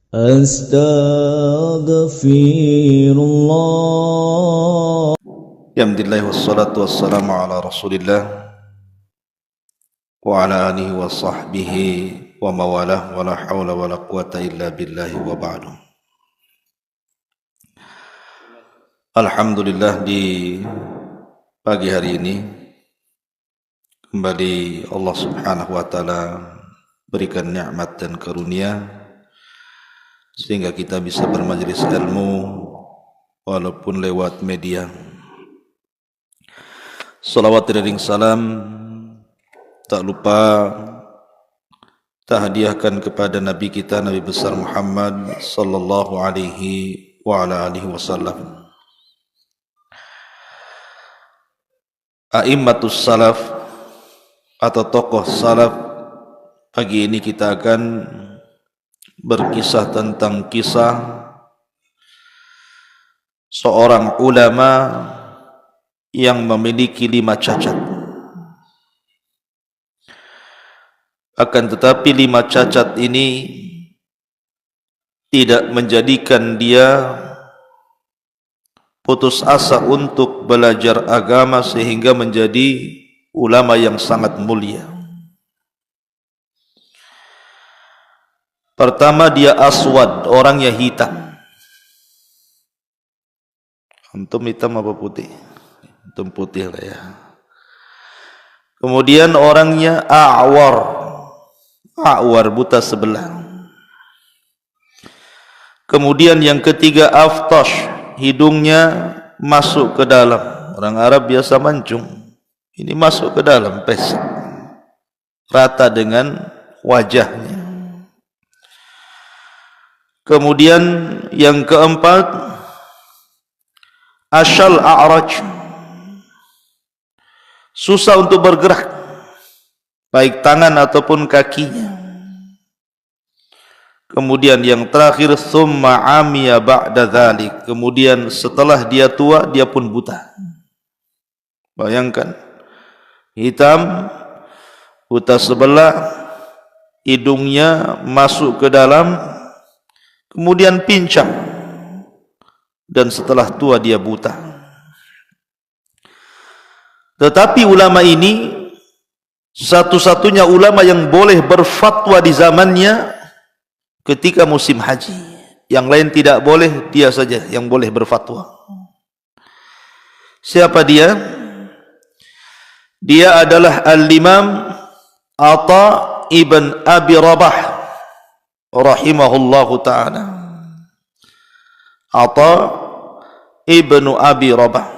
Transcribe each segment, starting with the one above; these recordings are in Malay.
Astaghfirullah. Alhamdulillah wassalatu wassalamu ala Rasulillah wa ala alihi wa sahbihi wa mawalah wa la hawla wa la quwata illa billahi wa ba'du. Alhamdulillah, di pagi hari ini kembali Allah Subhanahu wa taala berikan nikmat dan karunia sehingga kita bisa bermajelis ilmu walaupun lewat media. Salawat dan salam tak lupa kita hadiahkan kepada Nabi kita, Nabi besar Muhammad sallallahu alaihi wa ala alihi wasallam. A'immatus salaf atau tokoh salaf, pagi ini kita akan berkisah tentang kisah seorang ulama yang memiliki 5 cacat. Akan tetapi 5 cacat ini tidak menjadikan dia putus asa untuk belajar agama sehingga menjadi ulama yang sangat mulia. Pertama, dia aswad, orangnya hitam. Antum hitam apa putih? Antum putih lah ya. Kemudian orangnya a'war, buta sebelah. Kemudian yang ketiga aftash, hidungnya masuk ke dalam. Orang Arab biasa mancung, ini masuk ke dalam, pesek, rata dengan wajahnya. Kemudian yang keempat asyal a'raj, susah untuk bergerak, baik tangan ataupun kakinya. Kemudian yang terakhir summa amiya ba'da dzalik, kemudian setelah dia tua dia pun buta. Bayangkan, hitam, buta sebelah, hidungnya masuk ke dalam, kemudian pincang, dan setelah tua dia buta. Tetapi ulama ini satu-satunya ulama yang boleh berfatwa di zamannya ketika musim haji. Yang lain tidak boleh, dia saja yang boleh berfatwa. Siapa dia? Dia adalah Al-Imam Atha ibn Abi Rabah rahimahullahu ta'ala. Atha ibn Abi Rabah.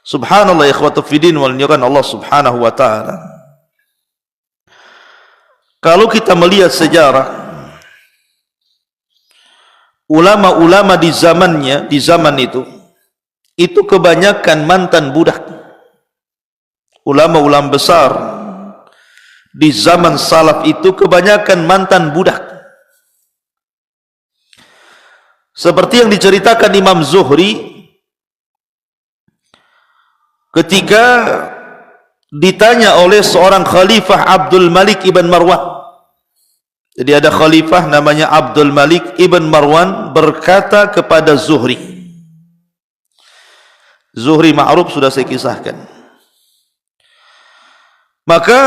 Subhanallah, ikhwatu fiddin wal niran Allah subhanahu wa ta'ala. Kalau kita melihat sejarah ulama-ulama di zamannya, di zaman itu kebanyakan mantan budak. Ulama-ulama besar di zaman salaf itu kebanyakan mantan budak. Seperti yang diceritakan Imam Zuhri ketika ditanya oleh seorang khalifah Abdul Malik ibn Marwan. Jadi ada khalifah namanya Abdul Malik ibn Marwan berkata kepada Zuhri. Zuhri ma'ruf, sudah saya kisahkan. Maka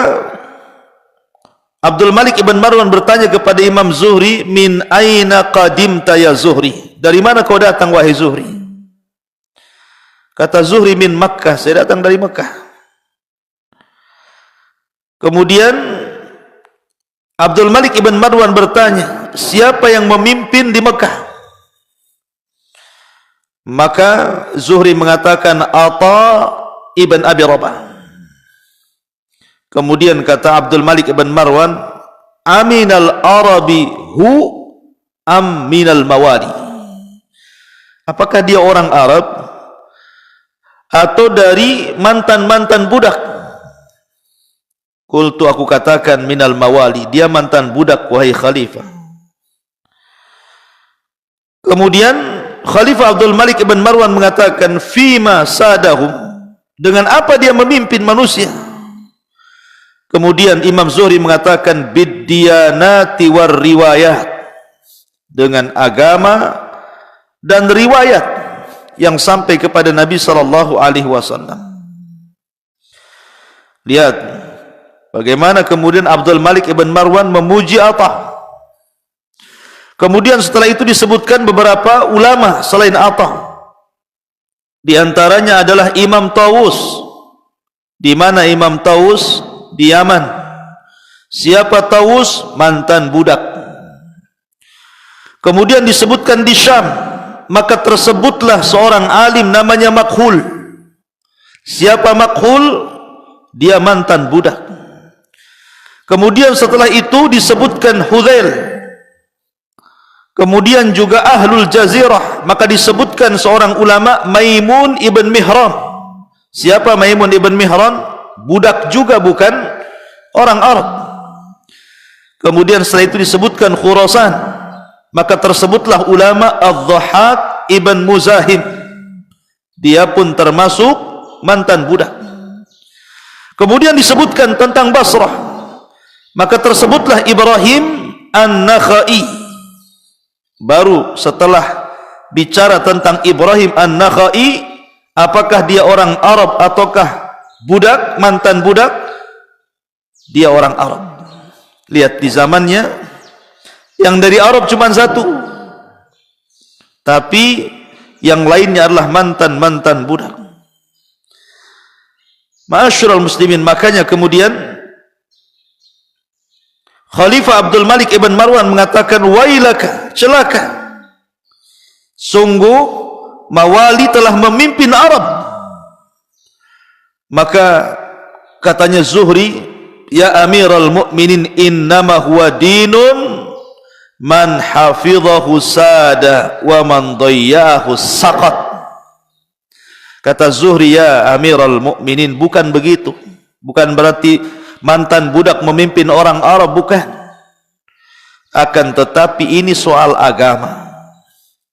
Abdul Malik ibn Marwan bertanya kepada Imam Zuhri, min aina qadimta ya Zuhri? Dari mana kau datang wahai Zuhri? Kata Zuhri, min Makkah, saya datang dari Makkah. Kemudian Abdul Malik ibn Marwan bertanya, siapa yang memimpin di Mekah? Maka Zuhri mengatakan Atha ibn Abi Rabah. Kemudian kata Abdul Malik ibn Marwan, aminal arabi hu am minal mawali? Apakah dia orang Arab atau dari mantan-mantan budak? Qultu, aku katakan minal mawali, dia mantan budak wahai khalifah. Kemudian Khalifah Abdul Malik ibn Marwan mengatakan, fima sadahum, dengan apa dia memimpin manusia? Kemudian Imam Zuhri mengatakan biddiyanati war riwayat, dengan agama dan riwayat yang sampai kepada Nabi sallallahu alaihi wasallam. Lihat bagaimana kemudian Abdul Malik ibn Marwan memuji Atha. Kemudian setelah itu disebutkan beberapa ulama selain Atha. Di antaranya adalah Imam Tawus. Di mana Imam Tawus? Di Yaman. Siapa Tawus? Mantan budak. Kemudian disebutkan di Syam, maka tersebutlah seorang alim namanya Makhul. Siapa Makhul? Dia mantan budak. Kemudian setelah itu disebutkan Hudzail. Kemudian juga Ahlul Jazirah, maka disebutkan seorang ulama Maimun ibn Mihran. Siapa Maimun ibn Mihran? Budak juga, bukan orang Arab. Kemudian setelah itu disebutkan Khurasan, maka tersebutlah ulama Adh-Dhahhak ibn Muzahim. Dia pun termasuk mantan budak. Kemudian disebutkan tentang Basrah, maka tersebutlah Ibrahim An-Nakhai. Baru setelah bicara tentang Ibrahim An-Nakhai, apakah dia orang Arab ataukah budak, mantan budak? Dia orang Arab. Lihat di zamannya yang dari Arab cuma satu, tapi yang lainnya adalah mantan budak. Ma'asyiral muslimin, makanya kemudian Khalifah Abdul Malik ibn Marwan mengatakan, wailaka, celaka, sungguh Mawali telah memimpin Arab. Maka katanya Zuhri, ya Amirul Mukminin, innama huwa dinun man hafidhahu sada wa man dayyahu saqat. Kata Zuhri, ya Amirul Mukminin, bukan begitu. Bukan berarti mantan budak memimpin orang Arab, bukan. Akan tetapi ini soal agama.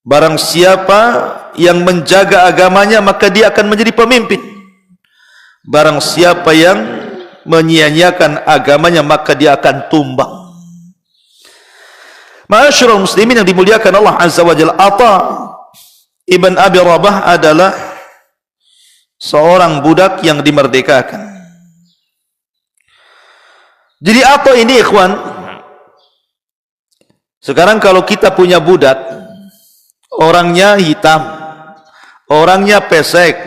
Barang siapa yang menjaga agamanya, maka dia akan menjadi pemimpin. Barang siapa yang menyia-nyiakan agamanya, maka dia akan tumbang. Ma'asyiral muslimin yang dimuliakan Allah Azza wa Jalla, Atha ibn Abi Rabah adalah seorang budak yang dimerdekakan. Jadi Atha ini, ikhwan, sekarang kalau kita punya budak, orangnya hitam, orangnya pesek,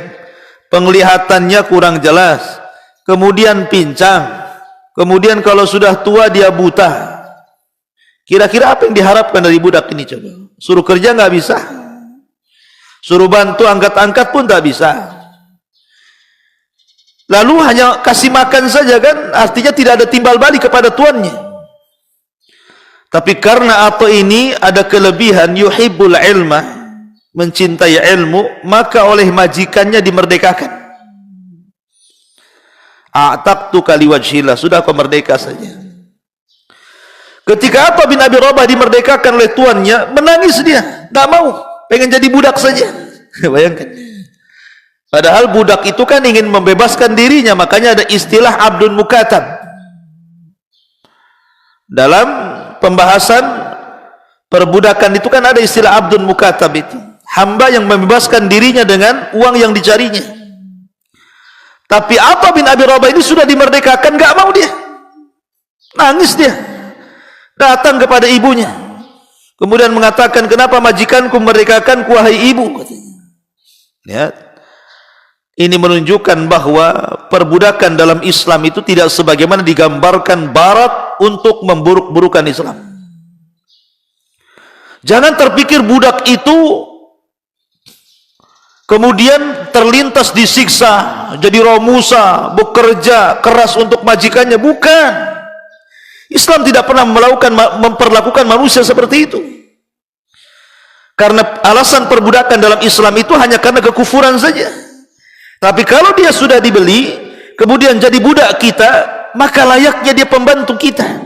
penglihatannya kurang jelas, kemudian pincang, kemudian kalau sudah tua dia buta. Kira-kira apa yang diharapkan dari budak ini? Coba suruh kerja nggak bisa, suruh bantu angkat-angkat pun tak bisa, lalu hanya kasih makan saja, kan artinya tidak ada timbal balik kepada tuannya. Tapi karena Atha ini ada kelebihan, yuhibbul ilma, mencintai ilmu, maka oleh majikannya dimerdekakan. A'taqtuka liwajhillah, sudah kau merdeka saja. Ketika Atha bin Abi Rabah dimerdekakan oleh tuannya, menangis dia, tak mau, pengen jadi budak saja. Bayangkan. Padahal budak itu kan ingin membebaskan dirinya, makanya ada istilah Abdul Mukatab. Dalam pembahasan perbudakan itu kan ada istilah Abdul Mukatab, itu hamba yang membebaskan dirinya dengan uang yang dicarinya. Tapi Atha bin Abi Rabah ini sudah dimerdekakan, gak mau dia, nangis dia, datang kepada ibunya, kemudian mengatakan, kenapa majikanku memerdekakanku, wahai ibu? Lihat, ini menunjukkan bahwa perbudakan dalam Islam itu tidak sebagaimana digambarkan Barat untuk memburuk-burukan Islam. Jangan terpikir budak itu kemudian terlintas disiksa, jadi romusa, bekerja keras untuk majikannya. Bukan. Islam tidak pernah memperlakukan manusia seperti itu. Karena alasan perbudakan dalam Islam itu hanya karena kekufuran saja. Tapi kalau dia sudah dibeli, kemudian jadi budak kita, maka layaknya dia pembantu kita.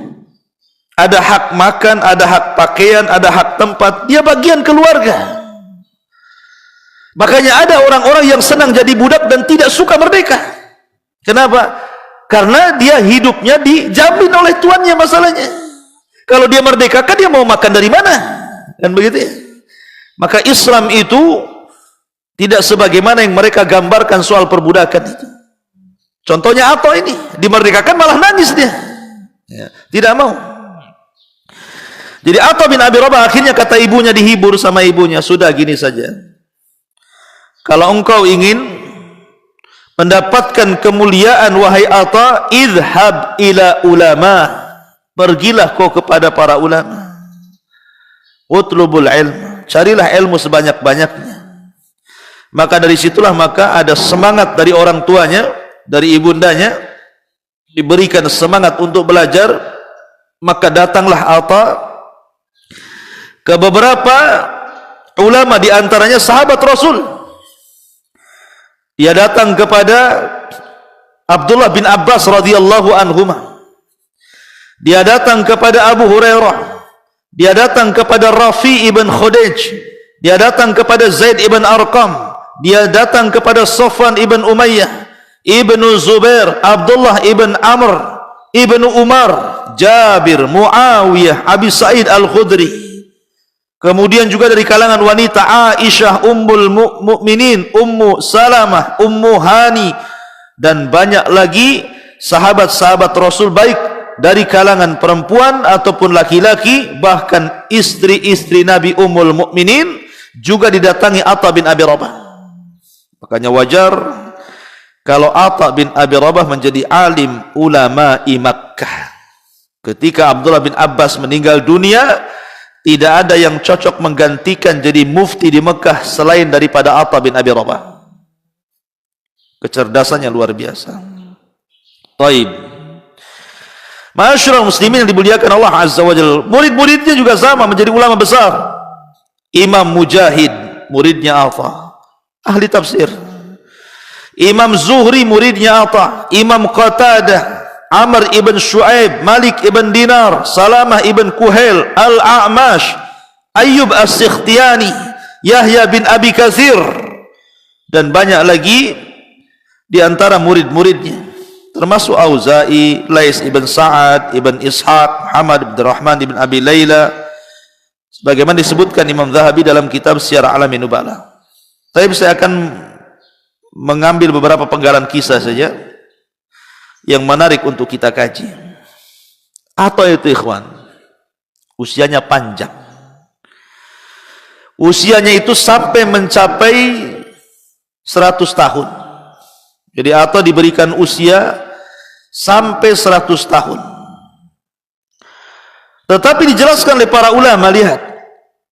Ada hak makan, ada hak pakaian, ada hak tempat, dia bagian keluarga. Makanya ada orang-orang yang senang jadi budak dan tidak suka merdeka. Kenapa? Karena dia hidupnya dijamin oleh tuannya masalahnya. Kalau dia merdeka, kan dia mau makan dari mana? Kan begitu ya. Maka Islam itu tidak sebagaimana yang mereka gambarkan soal perbudakan itu. Contohnya Atha ini, dimerdekakan malah nangis dia. Ya, tidak mau. Jadi Atha bin Abi Rabah akhirnya kata ibunya, dihibur sama ibunya, sudah gini saja. Kalau engkau ingin mendapatkan kemuliaan wahai Atha, idhab ila ulama, pergilah kau kepada para ulama, utlubul ilm, carilah ilmu sebanyak-banyaknya. Maka dari situlah maka ada semangat dari orang tuanya, dari ibundanya, diberikan semangat untuk belajar. Maka datanglah Atha ke beberapa ulama, di antaranya sahabat Rasul. Dia datang kepada Abdullah bin Abbas radhiyallahu anhuma. Dia datang kepada Abu Hurairah. Dia datang kepada Rafi ibn Khudayj. Dia datang kepada Zaid ibn Arqam. Dia datang kepada Safwan ibn Umayyah, Ibnu Zubair, Abdullah ibn Amr, Ibnu Umar, Jabir, Muawiyah, Abi Sa'id al-Khudri. Kemudian juga dari kalangan wanita, Aisyah ummul mukminin, Ummu Salamah, Ummu Hani, dan banyak lagi sahabat-sahabat Rasul, baik dari kalangan perempuan ataupun laki-laki, bahkan istri-istri Nabi Ummul Mukminin juga didatangi Atha bin Abi Rabah. Makanya wajar kalau Atha bin Abi Rabah menjadi alim ulama'i Makkah. Ketika Abdullah bin Abbas meninggal dunia, tidak ada yang cocok menggantikan jadi mufti di Mekah selain daripada Atha bin Abi Rabah. Kecerdasannya luar biasa. Taib. Ma'asyiral muslimin yang dimuliakan Allah Azza wa Jalla, murid-muridnya juga sama, menjadi ulama besar. Imam Mujahid, muridnya Atha, ahli tafsir. Imam Zuhri, muridnya Atha. Imam Qatadah, Amr ibn Shu'aib, Malik ibn Dinar, Salamah ibn Kuhail, Al-A'mash, Ayyub As-Sikhtiyani, Yahya bin Abi Kathir, dan banyak lagi di antara murid-muridnya, termasuk Auza'i, Lais ibn Sa'ad, ibn Ishaq, Muhammad ibn Rahman ibn Abi Layla, sebagaimana disebutkan Imam Zahabi dalam kitab Syiar A'lamin Nubala. Tapi saya akan mengambil beberapa penggalan kisah saja yang menarik untuk kita kaji. Atha itu ikhwan, usianya panjang. Usianya itu sampai mencapai 100 tahun. Jadi Atha diberikan usia sampai 100 tahun. Tetapi dijelaskan oleh para ulama, lihat,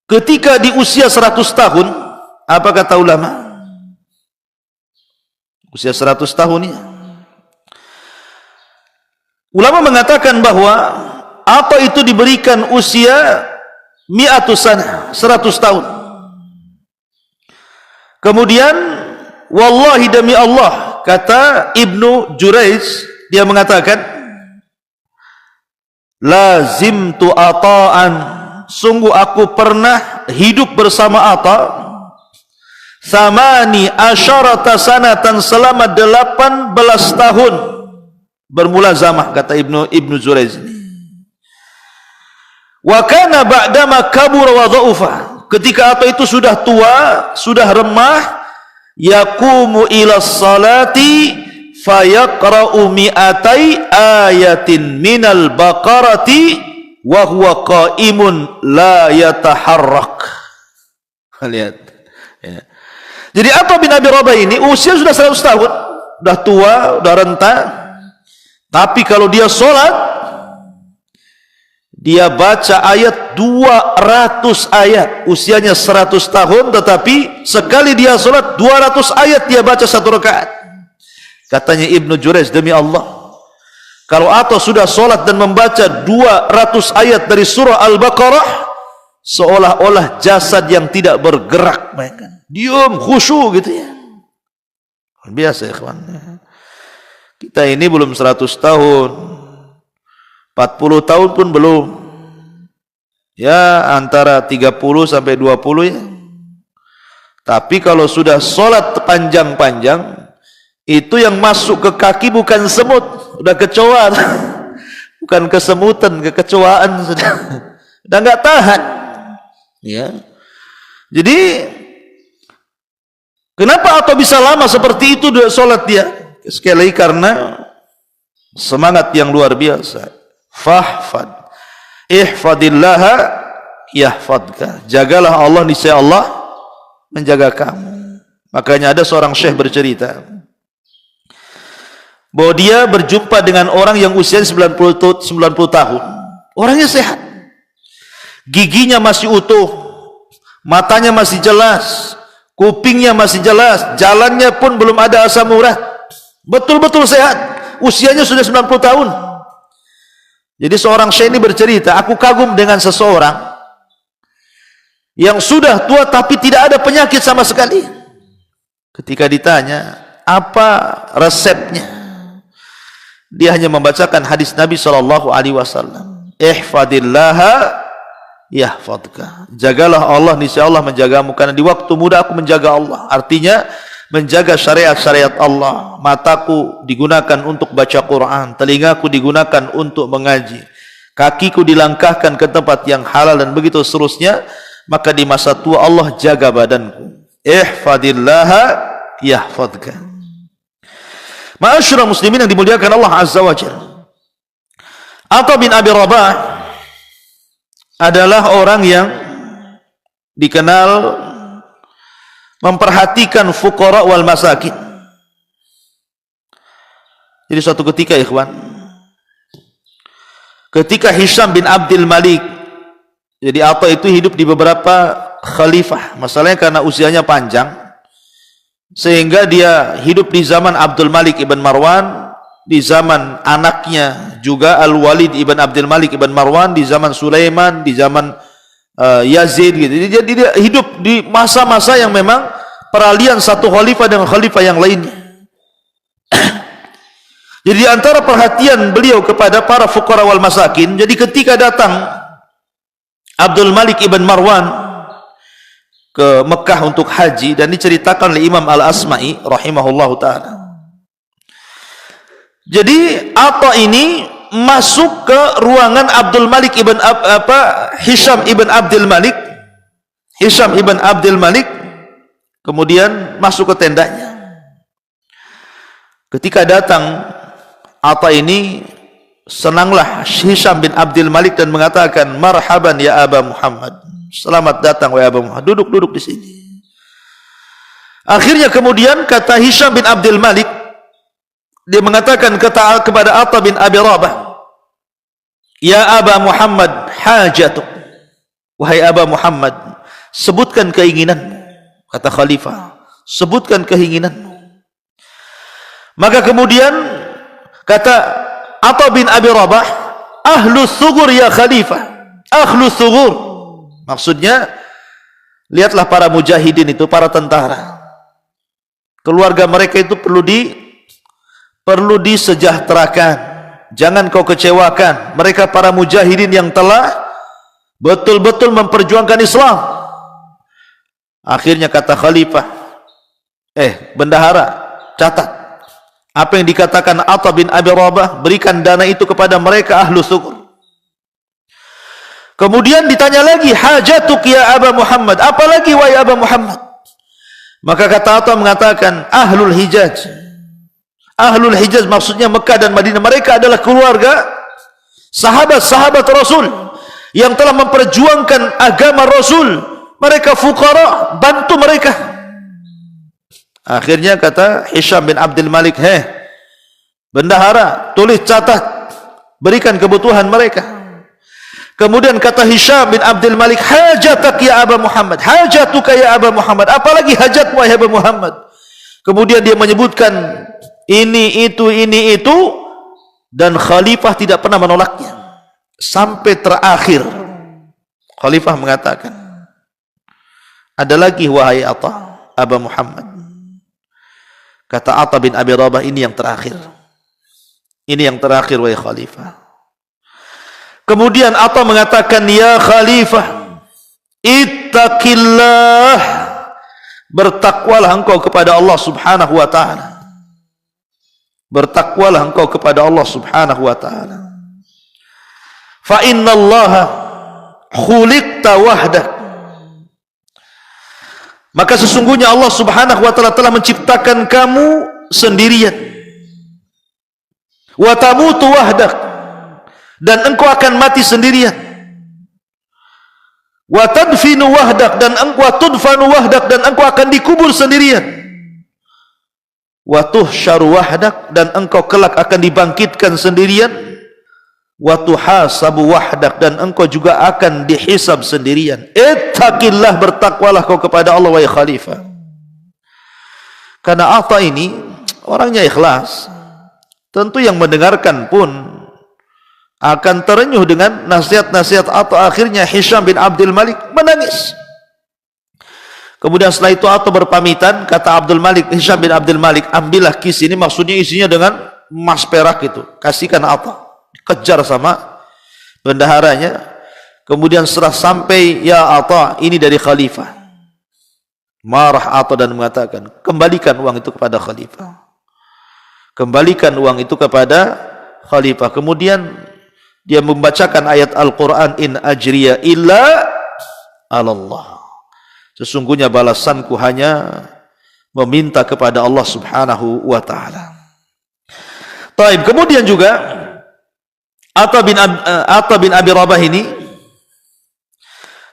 ketika di usia 100 tahun, apa kata ulama? Usia 100 tahun ini, ulama mengatakan bahwa Atha itu diberikan usia mi'atus sana, 100 tahun. Kemudian wallahi demi Allah, kata Ibnu Jurayj, dia mengatakan, lazimtu Atha'an, sungguh aku pernah hidup bersama Atha, samani asyarata sanatan, selama 18 tahun bermulazamah, kata Ibnu Jurayj. Wa kana ba'dama kabura wa dha'ufa, ketika Atha itu sudah tua, sudah remah, yaqumu ila salati fayaqra'u mi'atai ayatin minal baqarati wa huwa qa'imun la yataharrak. Lihat ya. Jadi Atha bin Abi Rabah ini usia sudah 100 tahun, sudah tua, sudah renta. Tapi kalau dia sholat, dia baca ayat 200 ayat. Usianya 100 tahun, tetapi sekali dia sholat 200 ayat dia baca satu rakaat. Katanya Ibnu Jurayj, demi Allah, kalau Atha sudah sholat dan membaca 200 ayat dari surah Al-Baqarah, seolah-olah jasad yang tidak bergerak, diam, khusyuk gitu ya. Biasa ya kawan. Kita ini belum 100 tahun, 40 tahun pun belum. Ya antara 30 sampai 20 ya. Tapi kalau sudah sholat panjang-panjang, itu yang masuk ke kaki bukan semut, udah kecoa, bukan kesemutan, kekecoaan sudah nggak tahan. Ya, jadi kenapa Atha bisa lama seperti itu dia sholat dia? Sekali lagi karena semangat yang luar biasa. Fahfad, ihfadillaha yahfadka. Jagalah Allah, niscaya Allah menjaga kamu. Makanya ada seorang syekh bercerita bahwa dia berjumpa dengan orang yang usia 90 tahun. Orangnya sehat, giginya masih utuh, matanya masih jelas, kupingnya masih jelas, jalannya pun belum ada asam urat, betul-betul sehat, usianya sudah 90 tahun. Jadi seorang syekh ini bercerita, aku kagum dengan seseorang yang sudah tua tapi tidak ada penyakit sama sekali. Ketika ditanya apa resepnya, dia hanya membacakan hadis Nabi SAW, ihfadillaha yahfadka. Jagalah Allah, niscaya Allah menjagamu. Karena di waktu muda aku menjaga Allah, artinya menjaga syariat-syariat Allah. Mataku digunakan untuk baca Quran, telingaku digunakan untuk mengaji, kakiku dilangkahkan ke tempat yang halal, dan begitu seterusnya. Maka di masa tua Allah jaga badanku. Ihfadillaha yahfadka. Ma'asyiral muslimin yang dimuliakan Allah Azza wa Jalla, Atha bin Abi Rabah adalah orang yang dikenal memperhatikan fuqara wal masakin. Jadi suatu ketika ikhwan, ketika Hisham bin Abdul Malik, jadi Atha itu hidup di beberapa khalifah. Masalahnya karena usianya panjang, sehingga dia hidup di zaman Abdul Malik ibn Marwan, di zaman anaknya juga Al-Walid ibn Abdul Malik ibn Marwan, di zaman Sulaiman, di zaman Yazid gitu. Jadi dia hidup di masa-masa yang memang peralihan satu khalifah dengan khalifah yang lainnya. Jadi antara perhatian beliau kepada para fuqara wal masakin, jadi ketika datang Abdul Malik ibn Marwan ke Mekah untuk haji, dan diceritakan oleh Imam Al-Asma'i rahimahullahu ta'ala. Jadi Atha ini masuk ke ruangan Abdul Malik ibn Hisham ibn Abdul Malik. Hisham ibn Abdul Malik kemudian masuk ke tendanya. Ketika datang Atha ini, senanglah Hisham bin Abdul Malik dan mengatakan, marhaban ya Aba Muhammad, selamat datang wahai Aba Muhammad, duduk di sini. Akhirnya kemudian kata Hisham bin Abdul Malik, dia mengatakan kepada Atha bin Abi Rabah, ya Aba Muhammad, hajatuk, wahai Aba Muhammad, sebutkan keinginanmu. Kata khalifah, sebutkan keinginanmu. Maka kemudian kata Atha bin Abi Rabah, ahlus sugur ya khalifah, ahlus sugur. Maksudnya, lihatlah para mujahidin itu, para tentara, keluarga mereka itu perlu disejahterakan, jangan kau kecewakan mereka, para mujahidin yang telah betul-betul memperjuangkan Islam. Akhirnya kata khalifah, bendahara, catat apa yang dikatakan Atha bin Abi Rabah, berikan dana itu kepada mereka ahlu syukur. Kemudian ditanya lagi, hajatuk ya Aba Muhammad, apalagi wahai Aba Muhammad? Maka kata Atha mengatakan, ahlul Hijaz. Ahlul Hijaz maksudnya Mekah dan Madinah, mereka adalah keluarga sahabat-sahabat Rasul yang telah memperjuangkan agama Rasul. Mereka fuqara, bantu mereka. Akhirnya kata Hisham bin Abdul Malik, bendahara, tulis, catat, berikan kebutuhan mereka. Kemudian kata Hisham bin Abdul Malik, hajatak ya Aba Muhammad, hajatuka ya Aba Muhammad, apalagi hajatmu ya Aba Muhammad? Kemudian dia menyebutkan ini itu, dan khalifah tidak pernah menolaknya. Sampai terakhir khalifah mengatakan, ada lagi wahai Atha, Aba Muhammad. Kata Atha bin Abi Rabah, ini yang terakhir. Ini yang terakhir wahai khalifah. Kemudian Atha mengatakan, ya khalifah, ittaqillah, bertakwalah engkau kepada Allah Subhanahu wa ta'ala. bertakwalah engkau kepada Allah Subhanahu wa taala. Fa innallaha khuliqta wahdak, maka sesungguhnya Allah Subhanahu wa taala telah menciptakan kamu sendirian. Wa tamutu wahdak, dan engkau akan mati sendirian. Wa tadfinu wahdak, dan engkau tudfanu wahdak, dan engkau akan dikubur sendirian. Wa tuhsyaru wahdak, dan engkau kelak akan dibangkitkan sendirian. Wa tuhasabu wahdak, dan engkau juga akan dihisab sendirian. Ittaqillah, bertakwalah kau kepada Allah wahai khalifah. Karena Atha ini orangnya ikhlas, tentu yang mendengarkan pun akan terenyuh dengan nasihat-nasihat Atha. Akhirnya Hisham bin Abdul Malik menangis. Kemudian setelah itu Atha berpamitan, kata Abdul Malik, Hisham bin Abdul Malik, ambillah kis ini, maksudnya isinya dengan emas perak itu, kasihkan Atha. Kejar sama bendaharanya. Kemudian setelah sampai, ya Atha, ini dari khalifah. Marah Atha dan mengatakan, kembalikan uang itu kepada khalifah. Kembalikan uang itu kepada khalifah. Kemudian dia membacakan ayat Al-Quran, in ajriya illa Allah, sesungguhnya balasanku hanya meminta kepada Allah Subhanahu wa ta'ala. Taib. Kemudian juga Atha bin Abi Rabah ini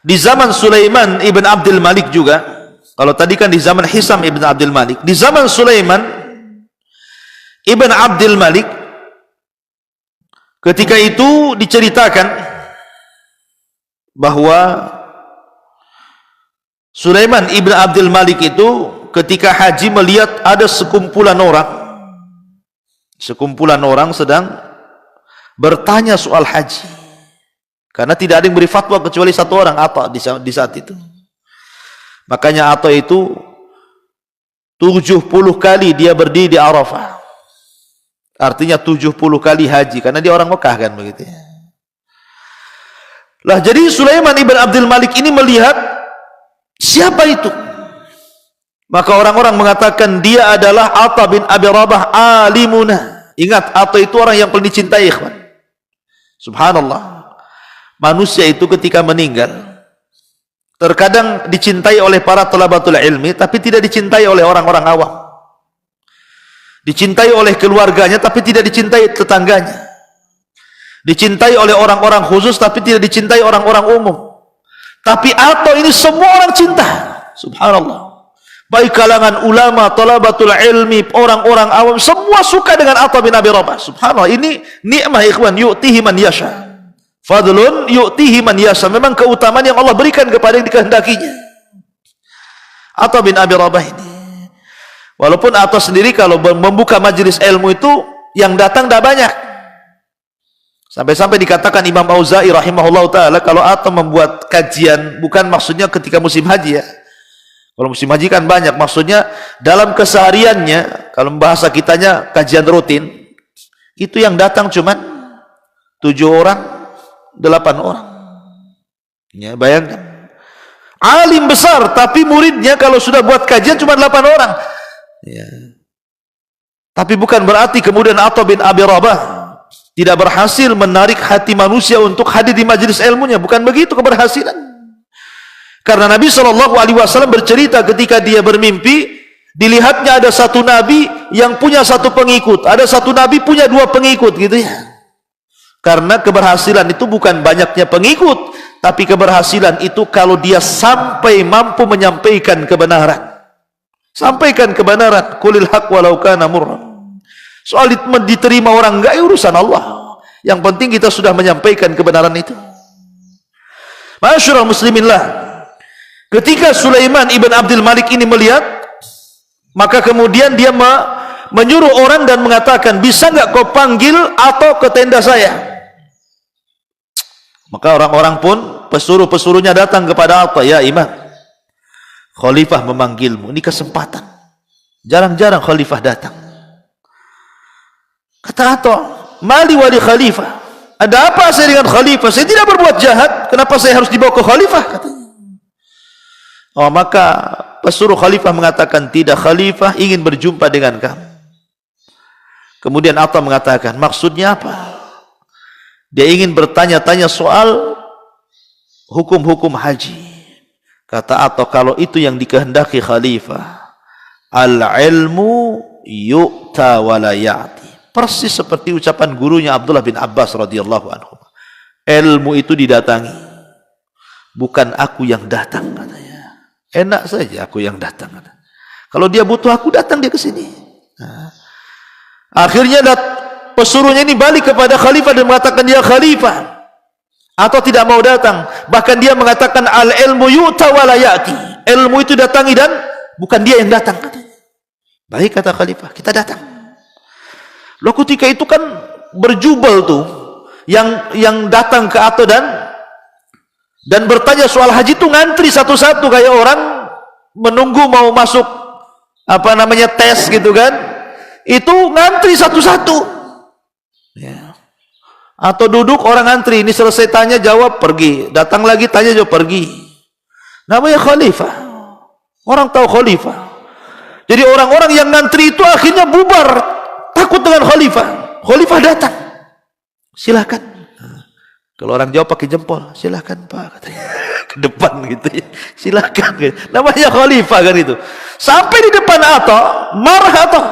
di zaman Sulaiman ibn Abdul Malik juga. Kalau tadi kan di zaman Hisam ibn Abdul Malik, di zaman Sulaiman ibn Abdul Malik, ketika itu diceritakan bahwa Sulaiman ibn Abdul Malik itu ketika haji melihat ada sekumpulan orang sedang bertanya soal haji, karena tidak ada yang beri fatwa kecuali satu orang, Atha, di saat itu. Makanya Atha itu 70 kali dia berdiri di Arafah. Artinya 70 kali haji, karena dia orang Mekah kan begitu ya. Lah jadi Sulaiman ibn Abdul Malik ini melihat siapa itu. Maka orang-orang mengatakan dia adalah Atha bin Abi Rabah alimuna. Ingat, Atha itu orang yang paling dicintai, ikhwan. Subhanallah. Manusia itu ketika meninggal terkadang dicintai oleh para talabatul ilmi, tapi tidak dicintai oleh orang-orang awam. Dicintai oleh keluarganya, tapi tidak dicintai tetangganya. Dicintai oleh orang-orang khusus, tapi tidak dicintai orang-orang umum. Tapi Atha ini semua orang cinta. Subhanallah. Baik kalangan ulama, talabatul ilmi, orang-orang awam, semua suka dengan Atha bin Abi Rabah. Subhanallah. Ini nikmah, ikhwan, yu'tihi man yasha. Fadlun yu'tihi man yasha. Memang keutamaan yang Allah berikan kepada yang dikehendakinya. Atha bin Abi Rabah ini, walaupun Atha sendiri kalau membuka majelis ilmu itu yang datang tidak banyak. Sampai-sampai dikatakan Imam Auza'i rahimahullah ta'ala, kalau Atha membuat kajian, bukan maksudnya ketika musim haji ya. Kalau musim haji kan banyak, maksudnya dalam kesehariannya, kalau bahasa kitanya kajian rutin, itu yang datang cuma 7 orang, 8 orang. Ya, bayangkan. Alim besar, tapi muridnya kalau sudah buat kajian cuma 8 orang. Ya. Tapi bukan berarti kemudian Atha bin Abi Rabah tidak berhasil menarik hati manusia untuk hadir di majelis ilmunya. Bukan begitu keberhasilan. Karena Nabi SAW bercerita ketika dia bermimpi, dilihatnya ada satu nabi yang punya satu pengikut, ada satu nabi punya 2 pengikut, gitu ya. Karena keberhasilan itu bukan banyaknya pengikut, tapi keberhasilan itu kalau dia sampai mampu menyampaikan kebenaran. Sampaikan kebenaran, qulil haq walau kana murran. Soal diterima orang enggak, urusan Allah. Yang penting kita sudah menyampaikan kebenaran itu. Ma'asyiral musliminlah, ketika Sulaiman ibn Abdul Malik ini melihat, maka kemudian dia menyuruh orang dan mengatakan, bisa enggak kau panggil atau ke tenda saya? Maka orang-orang pun, pesuruh-pesuruhnya datang kepada Atha, ya imam, khalifah memanggilmu. Ini kesempatan. Jarang-jarang khalifah datang. Kata Atha, mali wali khalifah, ada apa saya dengan khalifah? Saya tidak berbuat jahat, kenapa saya harus dibawa ke khalifah? Katanya. Oh, maka pesuruh khalifah mengatakan, tidak, khalifah ingin berjumpa dengan kamu. Kemudian Atta mengatakan, maksudnya apa? Dia ingin bertanya-tanya soal hukum-hukum haji. Kata Atta, kalau itu yang dikehendaki khalifah, al-ilmu yu'ta wa la ya'ti. Persis seperti ucapan gurunya Abdullah bin Abbas radhiyallahu anhu. Ilmu itu didatangi, bukan aku yang datang, katanya. Enak saja aku yang datang. Kalau dia butuh aku datang, dia ke sini. Nah, akhirnya pesuruhnya ini balik kepada khalifah dan mengatakan dia khalifah, atau tidak mau datang. Bahkan dia mengatakan al ilmu yu'ta wa la ya'ti. Ilmu itu datangi dan bukan dia yang datang, katanya. Baik, kata khalifah, kita datang. Loh, ketika itu kan berjubel tuh yang datang ke Atta dan bertanya soal haji itu ngantri satu-satu kayak orang menunggu mau masuk tes gitu kan. Itu ngantri satu-satu. Ya. Atau duduk orang ngantri, ini selesai tanya jawab pergi, datang lagi tanya jawab pergi. Namanya khalifah. Orang tahu khalifah. Jadi orang-orang yang ngantri itu akhirnya bubar, takut dengan khalifah. Khalifah datang. Silakan. Kalau orang jawab pakai jempol, silakan Pak, katanya. Ke depan gitu ya. Silakan. Namanya khalifah kan itu. Sampai di depan Atta, marah Atta.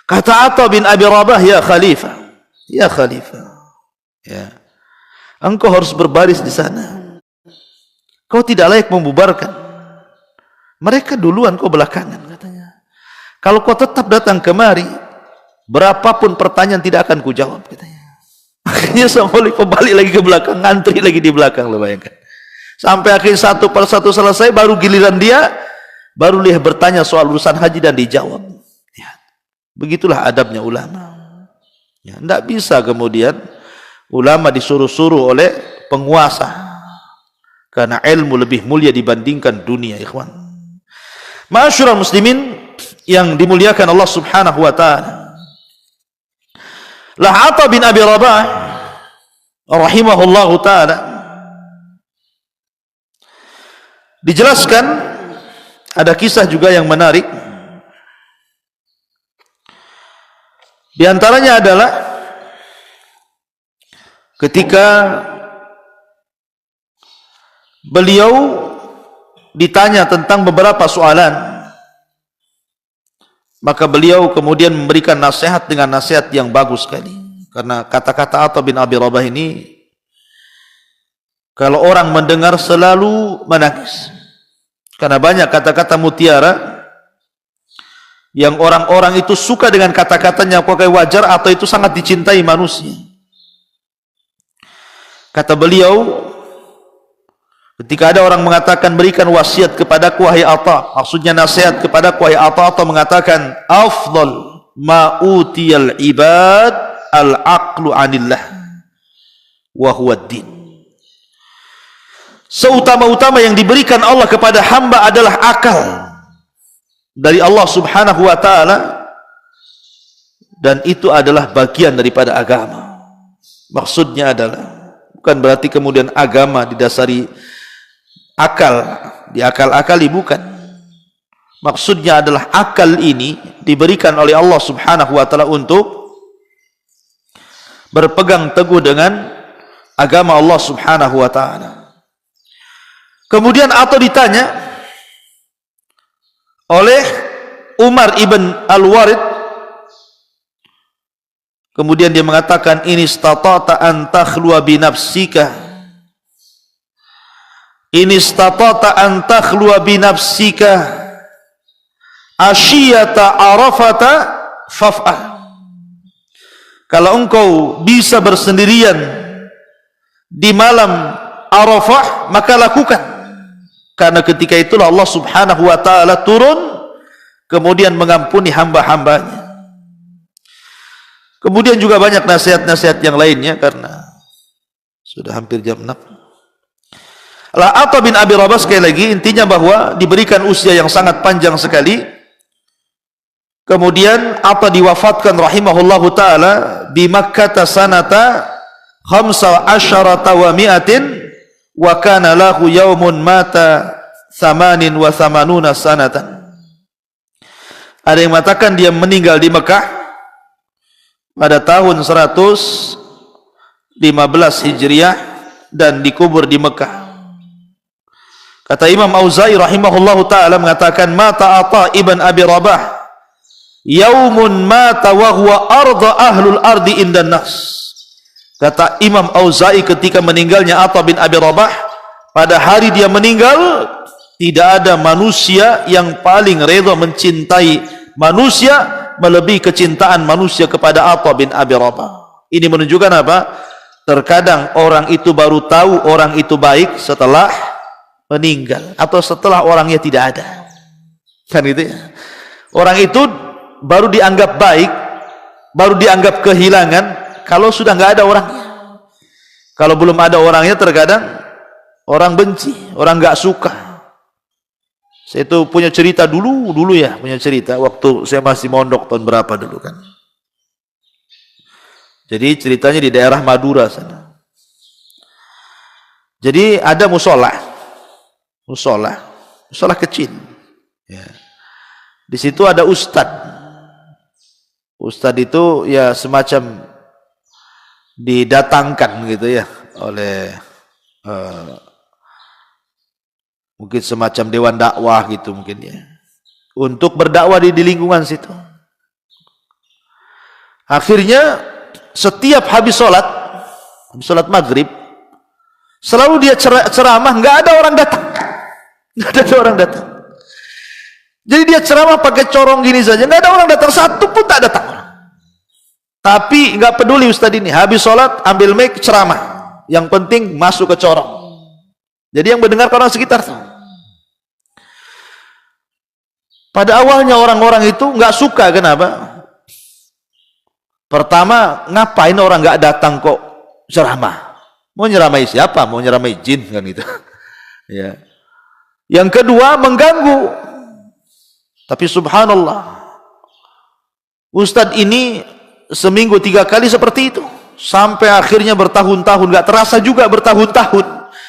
Kata Atta bin Abi Rabah, ya khalifah. Ya khalifah. Ya. Engkau harus berbaris di sana. Kau tidak layak membubarkan. Mereka duluan, kau belakangan, katanya. Kalau kau tetap datang kemari, berapapun pertanyaan tidak akan kujawab, katanya. Akhirnya Samuli balik lagi ke belakang, ngantri lagi di belakang, lo bayangkan. Sampai akhir satu per satu selesai, baru giliran dia, baru dia bertanya soal urusan haji dan dijawab. Ya. Begitulah adabnya ulama. Ya, tidak bisa kemudian ulama disuruh-suruh oleh penguasa, karena ilmu lebih mulia dibandingkan dunia, ikhwan. Ma'asyiral muslimin yang dimuliakan Allah Subhanahu wa taala. Atta bin Abi Rabah rahimahullahu taala dijelaskan, ada kisah juga yang menarik. Di antaranya adalah ketika beliau ditanya tentang beberapa soalan, maka beliau kemudian memberikan nasihat dengan nasihat yang bagus sekali. Karena kata-kata Atta bin Abi Rabah ini, kalau orang mendengar selalu menangis. Karena banyak kata-kata mutiara yang orang-orang itu suka dengan kata-katanya, apakah wajar atau itu sangat dicintai manusia. Kata beliau, ketika ada orang mengatakan berikan wasiat kepadaku wahai Atta, maksudnya nasihat kepadaku wahai Atta, Atta mengatakan afdal ma utiyal ibad al-aqlu anillah wa huwa ad-din. Seutama-utama yang diberikan Allah kepada hamba adalah akal dari Allah Subhanahu wa taala, dan itu adalah bagian daripada agama. Maksudnya adalah bukan berarti kemudian agama didasari akal, diakal-akali, bukan. Maksudnya adalah akal ini diberikan oleh Allah Subhanahu wa taala untuk berpegang teguh dengan agama Allah Subhanahu wa taala. Kemudian Atta ditanya oleh Umar ibn Al-Warid, kemudian dia mengatakan, ini istata'ta an takhluwa bi nafsika, ini istata'ta an takhluwa bi nafsika asyiyata arafata faf'al. Kalau engkau bisa bersendirian di malam Arafah, maka lakukan. Karena ketika itulah Allah Subhanahu wa taala turun kemudian mengampuni hamba-hambanya. Kemudian juga banyak nasihat-nasihat yang lainnya, karena sudah hampir jam 6. Atta bin Abi Rabah sekali lagi intinya bahwa diberikan usia yang sangat panjang sekali. Kemudian Atta diwafatkan rahimahullahu taala di Makkah sanata 15 wa mi'atin wa kana lahu yaumun mata 88 sanatan. Ada yang mengatakan dia meninggal di Mekah pada tahun 115 Hijriah dan dikubur di Mekah. Kata Imam Auza'i rahimahullahu ta'ala mengatakan, mata Atha ibn Abi Rabah yaumun mata wa huwa arda ahlul ardi indan nas. Kata Imam Auza'i ketika meninggalnya Atha bin Abi Rabah, pada hari dia meninggal, tidak ada manusia yang paling redha mencintai manusia melebihi kecintaan manusia kepada Atha bin Abi Rabah. Ini menunjukkan apa? Terkadang orang itu baru tahu orang itu baik setelah meninggal atau setelah orangnya tidak ada. Kan gitu ya. Orang itu baru dianggap baik, baru dianggap kehilangan kalau sudah nggak ada orangnya. Kalau belum ada orangnya terkadang orang benci, orang nggak suka. Saya itu punya cerita dulu ya, punya cerita waktu saya masih mondok tahun berapa dulu kan. Jadi ceritanya di daerah Madura sana. Jadi ada musola kecil. Ya. Di situ ada ustadz. Ustadz itu ya semacam didatangkan gitu ya oleh mungkin semacam dewan dakwah gitu mungkin ya, untuk berdakwah di lingkungan situ. Akhirnya setiap habis sholat maghrib, selalu dia ceramah, nggak ada orang datang. Jadi dia ceramah pakai corong gini saja, nggak ada orang datang, satu pun tak datang. Tapi nggak peduli ustadz ini, habis sholat ambil mic ceramah, yang penting masuk ke corong. Jadi yang mendengar orang sekitar. Pada awalnya orang-orang itu nggak suka, kenapa? Pertama, ngapain orang nggak datang kok ceramah? Mau nyeramai siapa? Mau nyeramai jin kan gitu. Ya. Yang kedua, mengganggu. Tapi subhanallah, ustadz ini seminggu 3 kali seperti itu, sampai akhirnya bertahun-tahun, nggak terasa juga bertahun-tahun,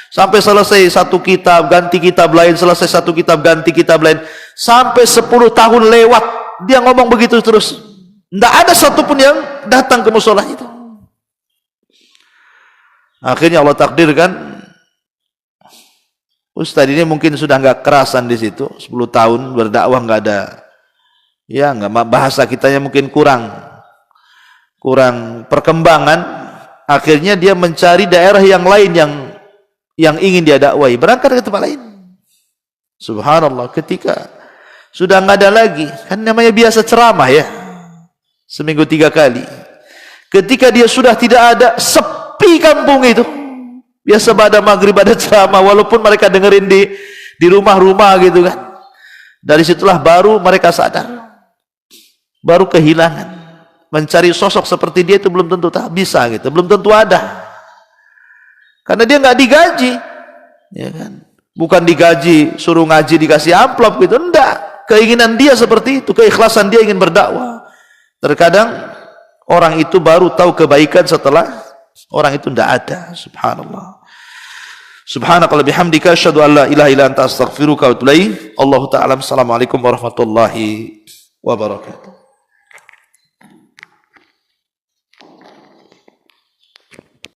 sampai selesai satu kitab ganti kitab lain, selesai satu kitab ganti kitab lain, sampai 10 tahun lewat dia ngomong begitu terus, nggak ada satupun yang datang ke musola itu. Akhirnya Allah takdirkan ustadz ini mungkin sudah nggak kerasan di situ, 10 tahun berdakwah nggak ada, ya nggak, bahasa kitanya mungkin kurang perkembangan. Akhirnya dia mencari daerah yang lain yang ingin dia dakwai, berangkat ke tempat lain. Subhanallah, ketika sudah nggak ada lagi, kan namanya biasa ceramah ya, seminggu 3 kali. Ketika dia sudah tidak ada, sepi kampung itu. Biasa pada maghrib ada ceramah, walaupun mereka dengerin di rumah-rumah gitu kan. Dari situlah baru mereka sadar, baru kehilangan. Mencari sosok seperti dia itu belum tentu tak bisa gitu, belum tentu ada. Karena dia nggak digaji, ya kan? Bukan digaji, suruh ngaji dikasih amplop gitu, enggak. Keinginan dia seperti itu, keikhlasan dia ingin berdakwah. Terkadang orang itu baru tahu kebaikan setelah orang itu enggak ada. Subhanallah. Subhanakallahumma bihamdika asyhadu an la ilaha illa anta astaghfiruka wa atubu ilaik. Allahu ta'ala. Assalamualaikum warahmatullahi wabarakatuh.